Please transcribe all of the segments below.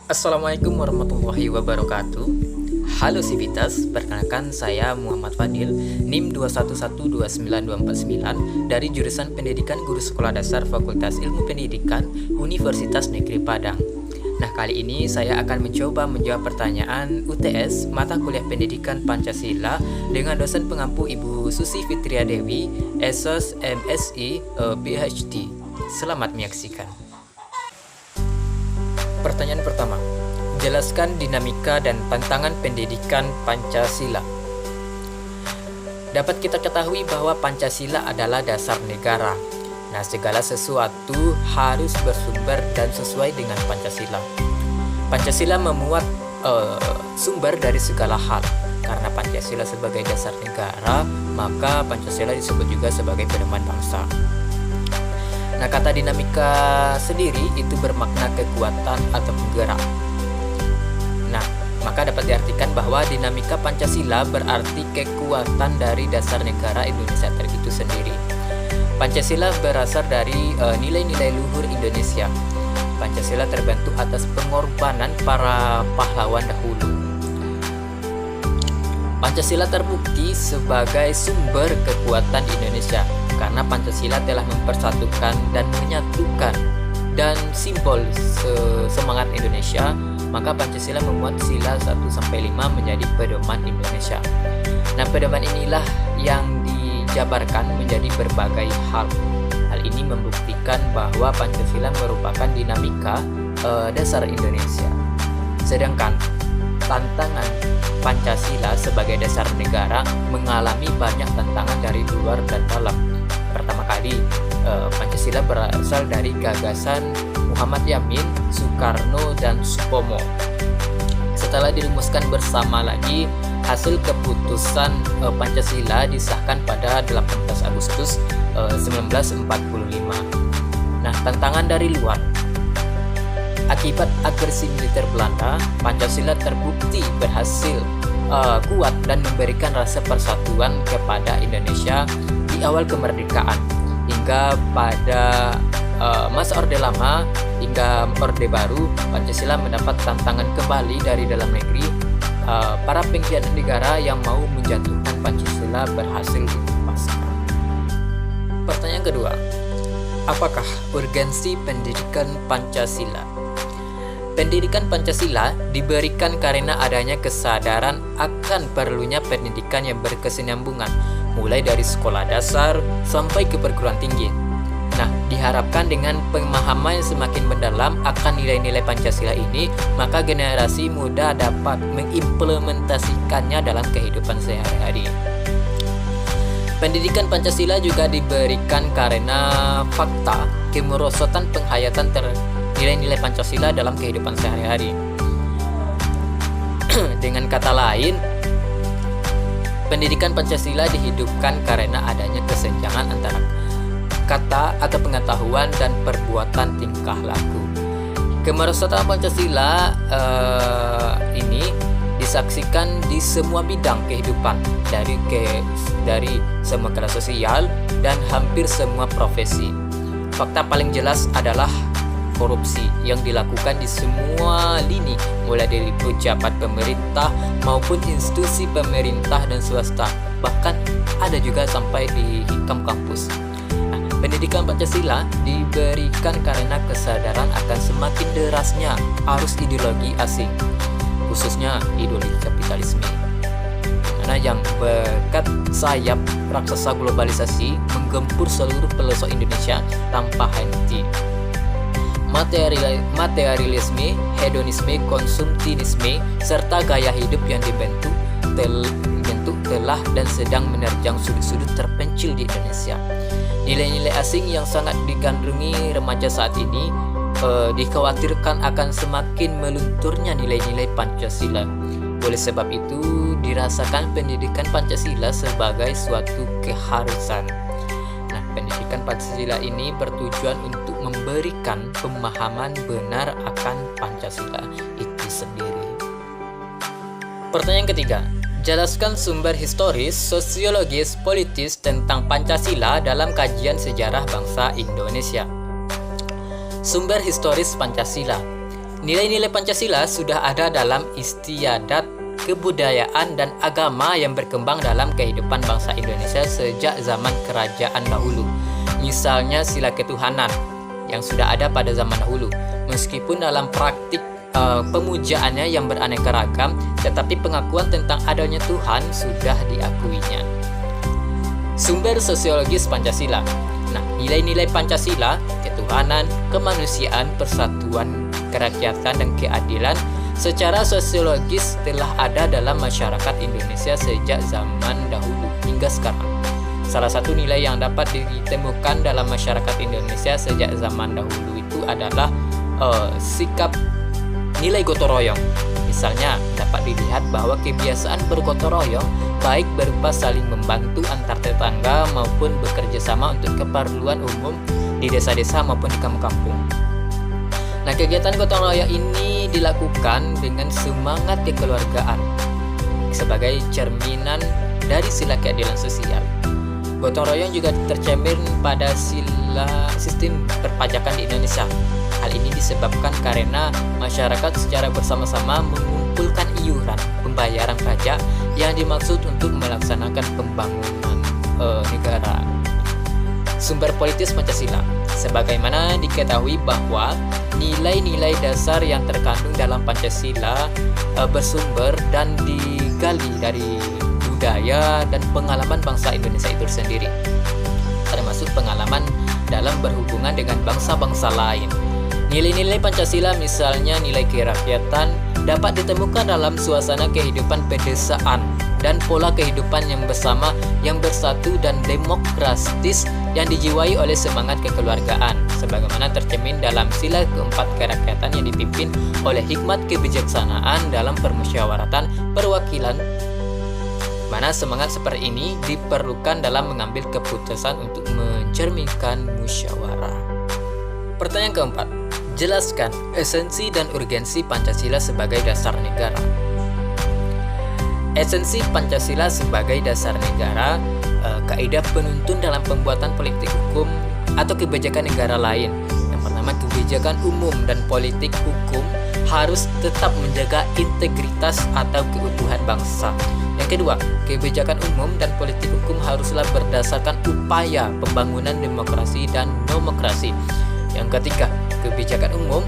Assalamualaikum warahmatullahi wabarakatuh. Halo Sivitas, perkenalkan saya Muhammad Fadil, NIM 2112949 dari jurusan Pendidikan Guru Sekolah Dasar Fakultas Ilmu Pendidikan Universitas Negeri Padang. Nah, kali ini saya akan mencoba menjawab pertanyaan UTS mata kuliah Pendidikan Pancasila dengan dosen pengampu Ibu Susi Fitria Dewi, SOS MSI PhD. Selamat menyaksikan. Pertanyaan pertama, jelaskan dinamika dan tantangan pendidikan Pancasila. Dapat kita ketahui bahwa Pancasila adalah dasar negara. Nah, segala sesuatu harus bersumber dan sesuai dengan Pancasila. Pancasila memuat sumber dari segala hal. Karena Pancasila sebagai dasar negara, maka Pancasila disebut juga sebagai pedoman bangsa. Nah, kata dinamika sendiri itu bermakna kekuatan atau penggerak. Nah, maka dapat diartikan bahwa dinamika Pancasila berarti kekuatan dari dasar negara Indonesia itu sendiri. Pancasila berasal dari nilai-nilai luhur Indonesia. Pancasila terbentuk atas pengorbanan para pahlawan dahulu. Pancasila terbukti sebagai sumber kekuatan Indonesia karena Pancasila telah mempersatukan dan menyatukan dan simbol semangat Indonesia. Maka Pancasila memuat sila 1-5 menjadi pedoman Indonesia. Nah, pedoman inilah yang dijabarkan menjadi berbagai hal. Hal ini membuktikan bahwa Pancasila merupakan dinamika dasar Indonesia. Sedangkan tantangan Pancasila sebagai dasar negara mengalami banyak tantangan dari luar dan dalam. Pertama kali, Pancasila berasal dari gagasan Muhammad Yamin, Soekarno, dan Supomo. Setelah dirumuskan bersama lagi, hasil keputusan Pancasila disahkan pada 18 Agustus 1945. Nah, tantangan dari luar. Akibat agresi militer Belanda, Pancasila terbukti berhasil kuat dan memberikan rasa persatuan kepada Indonesia di awal kemerdekaan hingga pada masa Orde Lama hingga Orde Baru. Pancasila mendapat tantangan kembali dari dalam negeri. Para pengkhianat negara yang mau menjatuhkan Pancasila berhasil dipaskan. Pertanyaan kedua, apakah urgensi pendidikan Pancasila? Pendidikan Pancasila diberikan karena adanya kesadaran akan perlunya pendidikan yang berkesinambungan, mulai dari sekolah dasar sampai ke perguruan tinggi. Nah, diharapkan dengan pemahaman yang semakin mendalam akan nilai-nilai Pancasila ini, maka generasi muda dapat mengimplementasikannya dalam kehidupan sehari-hari. Pendidikan Pancasila juga diberikan karena fakta kemerosotan penghayatan nilai-nilai Pancasila dalam kehidupan sehari-hari. Dengan kata lain, pendidikan Pancasila dihidupkan karena adanya kesenjangan antara kata atau pengetahuan dan perbuatan tingkah laku. Kemerosotan Pancasila ini disaksikan di semua bidang kehidupan, dari semua kelas sosial dan hampir semua profesi. Fakta paling jelas adalah korupsi yang dilakukan di semua lini, mulai dari pejabat pemerintah maupun institusi pemerintah dan swasta, bahkan ada juga sampai di hikam kampus. Nah, pendidikan Pancasila diberikan karena kesadaran akan semakin derasnya arus ideologi asing, khususnya ideologi kapitalisme, mana yang berkat sayap raksasa globalisasi menggempur seluruh pelosok Indonesia tanpa henti. Materialisme, hedonisme, konsumtivisme, serta gaya hidup yang dibentuk telah dan sedang menerjang sudut-sudut terpencil di Indonesia. Nilai-nilai asing yang sangat digandrungi remaja saat ini dikhawatirkan akan semakin melunturnya nilai-nilai Pancasila. Oleh sebab itu, dirasakan pendidikan Pancasila sebagai suatu keharusan. Nah, pendidikan Pancasila ini bertujuan untuk memberikan pemahaman benar akan Pancasila itu sendiri. Pertanyaan ketiga, jelaskan sumber historis, sosiologis, politis tentang Pancasila dalam kajian sejarah bangsa Indonesia. Sumber historis Pancasila. Nilai-nilai Pancasila sudah ada dalam istiadat kebudayaan dan agama yang berkembang dalam kehidupan bangsa Indonesia sejak zaman kerajaan dahulu. Misalnya sila ketuhanan yang sudah ada pada zaman dahulu. Meskipun dalam praktik pemujaannya yang beraneka ragam, tetapi pengakuan tentang adanya Tuhan sudah diakuinya. Sumber sosiologis Pancasila. Nah, nilai-nilai Pancasila, ketuhanan, kemanusiaan, persatuan, kerakyatan, dan keadilan secara sosiologis telah ada dalam masyarakat Indonesia sejak zaman dahulu hingga sekarang. Salah satu nilai yang dapat ditemukan dalam masyarakat Indonesia sejak zaman dahulu itu adalah sikap nilai gotong royong. Misalnya, dapat dilihat bahwa kebiasaan bergotong royong baik berupa saling membantu antar tetangga maupun bekerja sama untuk keperluan umum di desa-desa maupun di kampung-kampung. Nah, kegiatan gotong royong ini dilakukan dengan semangat kekeluargaan sebagai cerminan dari sila keadilan sosial. Gotong royong juga tercermin pada sistem perpajakan di Indonesia. Hal ini disebabkan karena masyarakat secara bersama-sama mengumpulkan iuran pembayaran pajak yang dimaksud untuk melaksanakan pembangunan negara. Sumber politis Pancasila. Sebagaimana diketahui bahwa nilai-nilai dasar yang terkandung dalam Pancasila bersumber dan digali dari budaya dan pengalaman bangsa Indonesia itu sendiri, termasuk pengalaman dalam berhubungan dengan bangsa-bangsa lain. Nilai-nilai Pancasila, misalnya nilai kerakyatan, dapat ditemukan dalam suasana kehidupan pedesaan dan pola kehidupan yang bersama, yang bersatu dan demokratis yang dijiwai oleh semangat kekeluargaan, sebagaimana tercermin dalam sila keempat kerakyatan yang dipimpin oleh hikmat kebijaksanaan dalam permusyawaratan perwakilan, mana semangat seperti ini diperlukan dalam mengambil keputusan untuk mencerminkan musyawarah. Pertanyaan keempat, jelaskan esensi dan urgensi Pancasila sebagai dasar negara. Esensi Pancasila sebagai dasar negara, kaidah penuntun dalam pembuatan politik hukum atau kebijakan negara lain. Yang pertama, kebijakan umum dan politik hukum harus tetap menjaga integritas atau keutuhan bangsa. Yang kedua, kebijakan umum dan politik hukum haruslah berdasarkan upaya pembangunan demokrasi dan nomokrasi. Yang ketiga, kebijakan umum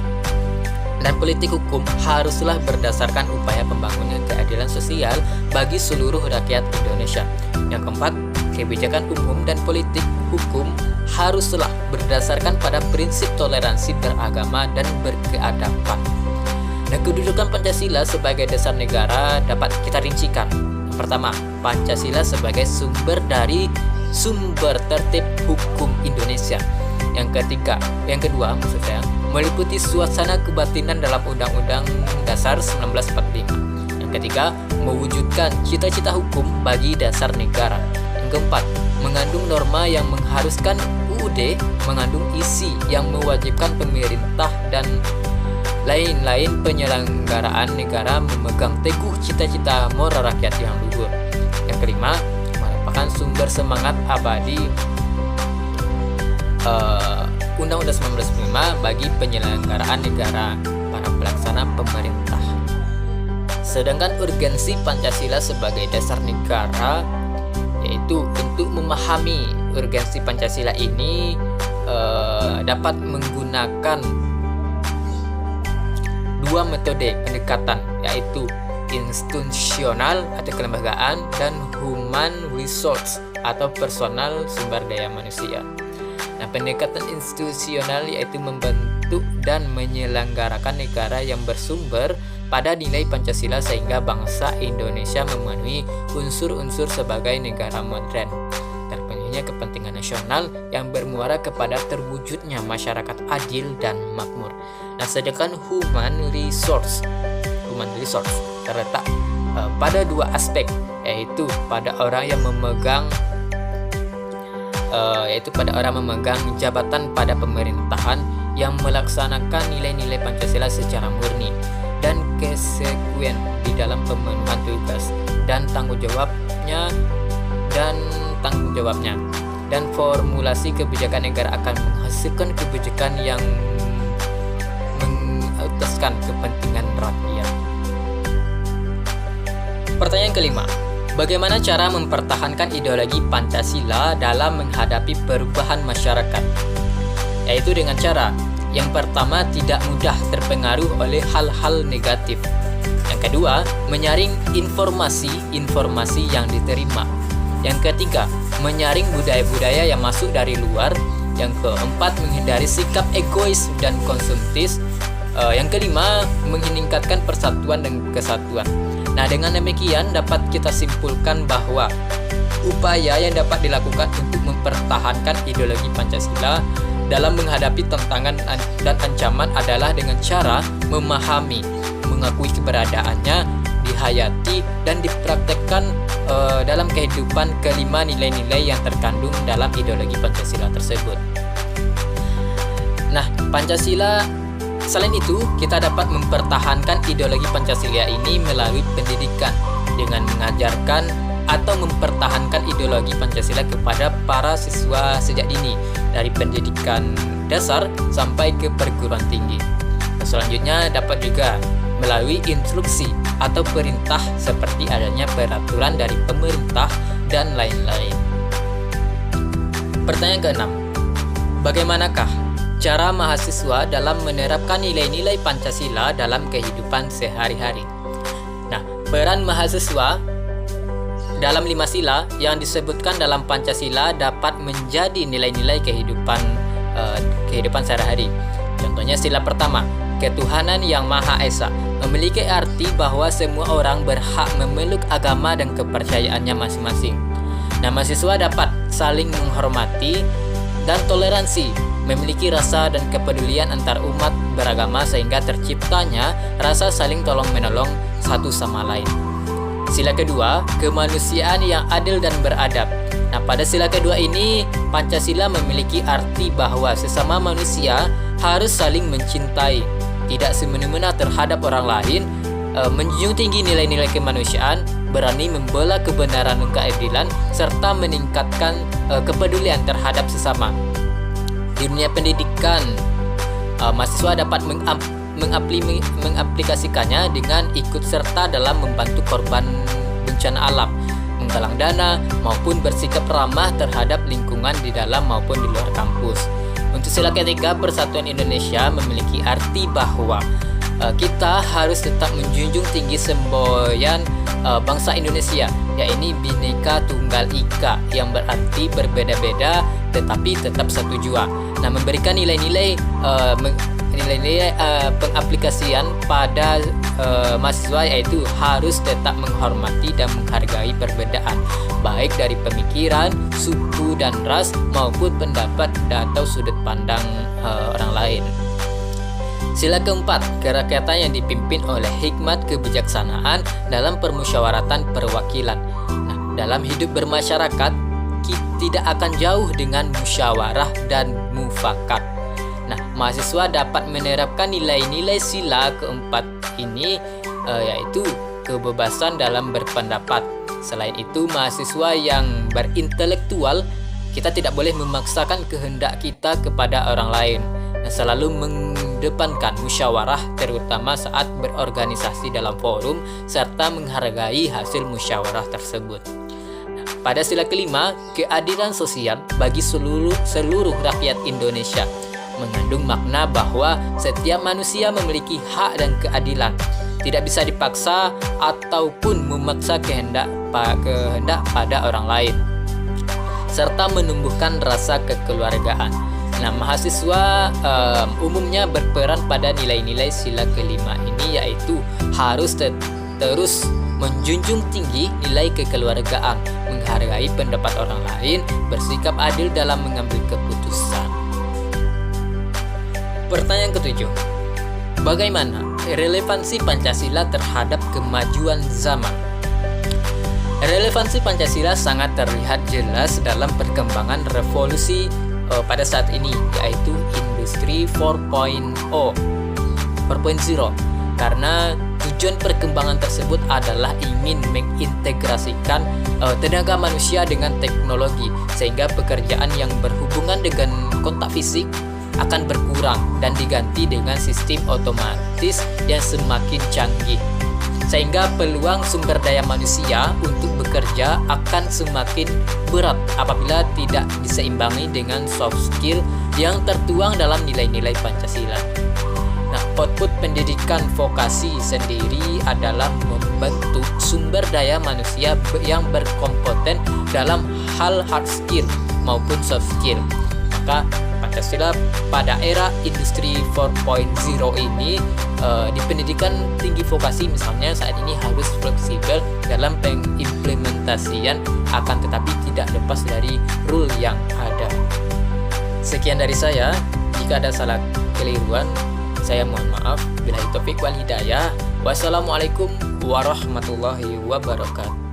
dan politik hukum haruslah berdasarkan upaya pembangunan keadilan sosial bagi seluruh rakyat Indonesia. Yang keempat, kebijakan umum dan politik hukum haruslah berdasarkan pada prinsip toleransi beragama dan berkeadaban. Nah, kedudukan Pancasila sebagai dasar negara dapat kita rincikan. Yang pertama, Pancasila sebagai sumber tertib hukum Indonesia. Yang kedua, meliputi suasana kebatinan dalam Undang-Undang Dasar 1945. Yang ketiga, mewujudkan cita-cita hukum bagi dasar negara. Yang keempat, mengandung norma yang mengharuskan UUD, mengandung isi yang mewajibkan pemerintah dan lain-lain penyelenggaraan negara memegang teguh cita-cita moral rakyat yang luhur. Yang kelima, merupakan sumber semangat abadi Undang-Undang 1945 bagi penyelenggaraan negara para pelaksana pemerintah. Sedangkan urgensi Pancasila sebagai dasar negara, yaitu untuk memahami urgensi Pancasila ini dapat menggunakan dua metode pendekatan, yaitu institusional atau kelembagaan dan human resource atau personal sumber daya manusia. Nah, pendekatan institusional yaitu membentuk dan menyelenggarakan negara yang bersumber pada nilai Pancasila sehingga bangsa Indonesia memenuhi unsur-unsur sebagai negara modern, terpenuhinya kepentingan nasional yang bermuara kepada terwujudnya masyarakat adil dan makmur. Nah, sedangkan human resource terletak pada dua aspek, yaitu pada orang yang memegang jabatan pada pemerintahan yang melaksanakan nilai-nilai Pancasila secara murni dan konsekuen di dalam pemenuhan tugas dan tanggung jawabnya dan formulasi kebijakan negara akan menghasilkan kebijakan yang memutuskan kepentingan rakyat. Pertanyaan kelima, bagaimana cara mempertahankan ideologi Pancasila dalam menghadapi perubahan masyarakat? Yaitu dengan cara yang pertama, tidak mudah terpengaruh oleh hal-hal negatif. Yang kedua, menyaring informasi yang diterima. Yang ketiga, menyaring budaya-budaya yang masuk dari luar. Yang keempat, menghindari sikap egois dan konsumtis. Yang kelima, meningkatkan persatuan dan kesatuan. Nah, dengan demikian dapat kita simpulkan bahwa upaya yang dapat dilakukan untuk mempertahankan ideologi Pancasila dalam menghadapi tantangan dan ancaman adalah dengan cara memahami, mengakui keberadaannya, dihayati, dan dipraktekkan dalam kehidupan kelima nilai-nilai yang terkandung dalam ideologi Pancasila tersebut. Nah, Pancasila, selain itu, kita dapat mempertahankan ideologi Pancasila ini melalui pendidikan dengan mengajarkan atau mempertahankan ideologi Pancasila kepada para siswa sejak dini dari pendidikan dasar sampai ke perguruan tinggi. Selanjutnya dapat juga melalui instruksi atau perintah seperti adanya peraturan dari pemerintah dan lain-lain. Pertanyaan keenam, bagaimanakah cara mahasiswa dalam menerapkan nilai-nilai Pancasila dalam kehidupan sehari-hari? Nah, peran mahasiswa dalam 5 sila yang disebutkan dalam Pancasila dapat menjadi nilai-nilai kehidupan sehari-hari. Contohnya sila pertama, ketuhanan yang Maha Esa, memiliki arti bahwa semua orang berhak memeluk agama dan kepercayaannya masing-masing. Nah, mahasiswa dapat saling menghormati dan toleransi, memiliki rasa dan kepedulian antar umat beragama sehingga terciptanya rasa saling tolong-menolong satu sama lain. Sila kedua, kemanusiaan yang adil dan beradab. Nah, pada sila kedua ini, Pancasila memiliki arti bahwa sesama manusia harus saling mencintai, tidak semena-mena terhadap orang lain, menjunjung tinggi nilai-nilai kemanusiaan, berani membela kebenaran dan keadilan, serta meningkatkan kepedulian terhadap sesama. Di dunia pendidikan, mahasiswa dapat mengaplikasikannya dengan ikut serta dalam membantu korban bencana alam, menggalang dana, maupun bersikap ramah terhadap lingkungan di dalam maupun di luar kampus. Untuk sila ketiga, persatuan Indonesia memiliki arti bahwa kita harus tetap menjunjung tinggi semboyan bangsa Indonesia, yaitu Bhinneka Tunggal Ika, yang berarti berbeda-beda tetapi tetap satu jua. Nah, memberikan nilai-nilai pengaplikasian pada mahasiswa yaitu harus tetap menghormati dan menghargai perbedaan, baik dari pemikiran, suku dan ras maupun pendapat atau sudut pandang orang lain. Sila keempat, kerakyatan yang dipimpin oleh hikmat kebijaksanaan dalam permusyawaratan perwakilan. Nah, dalam hidup bermasyarakat, kita tidak akan jauh dengan musyawarah dan mufakat. Nah, mahasiswa dapat menerapkan nilai-nilai sila keempat ini, yaitu kebebasan dalam berpendapat. Selain itu, mahasiswa yang berintelektual, kita tidak boleh memaksakan kehendak kita kepada orang lain. Nah, selalu mengedepankan musyawarah, terutama saat berorganisasi dalam forum, serta menghargai hasil musyawarah tersebut. Nah, pada sila kelima, keadilan sosial bagi seluruh rakyat Indonesia mengandung makna bahwa setiap manusia memiliki hak dan keadilan, tidak bisa dipaksa ataupun memaksa kehendak pada orang lain, serta menumbuhkan rasa kekeluargaan. Nah, mahasiswa umumnya berperan pada nilai-nilai sila kelima ini, yaitu harus terus menjunjung tinggi nilai kekeluargaan, menghargai pendapat orang lain, bersikap adil dalam mengambil keputusan. Pertanyaan ketujuh, bagaimana relevansi Pancasila terhadap kemajuan zaman? Relevansi Pancasila sangat terlihat jelas dalam perkembangan revolusi pada saat ini, yaitu Industri 4.0, karena tujuan perkembangan tersebut adalah ingin mengintegrasikan tenaga manusia dengan teknologi, sehingga pekerjaan yang berhubungan dengan kontak fisik akan berkurang dan diganti dengan sistem otomatis yang semakin canggih. Sehingga peluang sumber daya manusia untuk bekerja akan semakin berat apabila tidak diseimbangi dengan soft skill yang tertuang dalam nilai-nilai Pancasila. Nah, output pendidikan vokasi sendiri adalah membentuk sumber daya manusia yang berkompeten dalam hal hard skill maupun soft skill. Maka Pancasila pada era industri 4.0 ini di pendidikan tinggi vokasi misalnya saat ini harus fleksibel dalam pengimplementasian, akan tetapi tidak lepas dari rule yang ada. Sekian dari saya. Jika ada salah keliruan, saya mohon maaf. Billahi taufik wal hidayah. Wassalamualaikum warahmatullahi wabarakatuh.